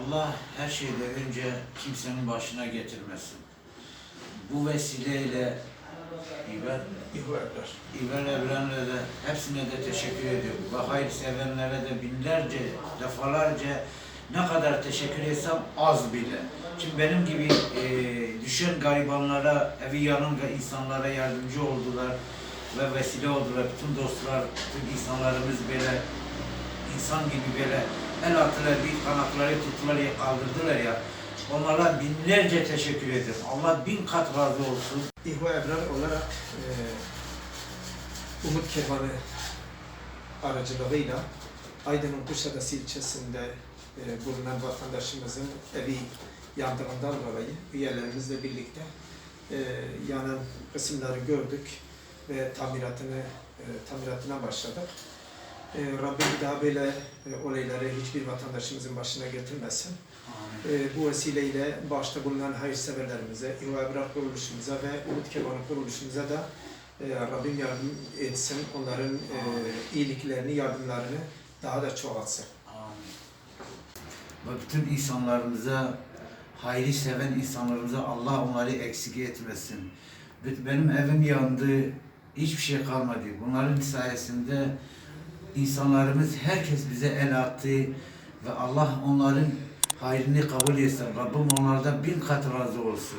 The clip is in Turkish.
Allah her şeyden önce kimsenin başına getirmesin. Bu vesileyle İber Evren'le de hepsine de teşekkür ediyorum. Ve hayırsevenlere de binlerce, defalarca ne kadar teşekkür etsem az bile. Şimdi benim gibi düşen garibanlara, evi yanın insanlara yardımcı oldular ve vesile oldular. Bütün dostlar, bütün insanlarımız böyle insan gibi böyle el attılar, bir kanatları tuttular, kaldırdılar ya. Onlara binlerce teşekkür ederim. Allah 1000 kat razı olsun. İhva Ebrar olarak Umut Kervanı aracılığıyla Aydın'ın Kuşadası ilçesinde bulunan vatandaşımızın evi yandığından dolayı üyelerimizle birlikte yanan kısımları gördük ve tamiratına başladık. Rabbim bir daha böyle olayları hiçbir vatandaşımızın başına getirmesin. Bu vesileyle başta bulunan hayırseverlerimize, İhva Ebrar kuruluşumuza ve Umut Kervanı kuruluşumuza da Rabbim yardım etsin, onların iyiliklerini, yardımlarını daha da çoğaltsın. Ve bütün insanlarımıza, hayri seven insanlarımıza Allah onları eksik etmesin. Benim evim yandı, hiçbir şey kalmadı. Bunların sayesinde insanlarımız, herkes bize el attı ve Allah onların hayrını kabul etsin. Rabbim onlardan 1000 kat razı olsun.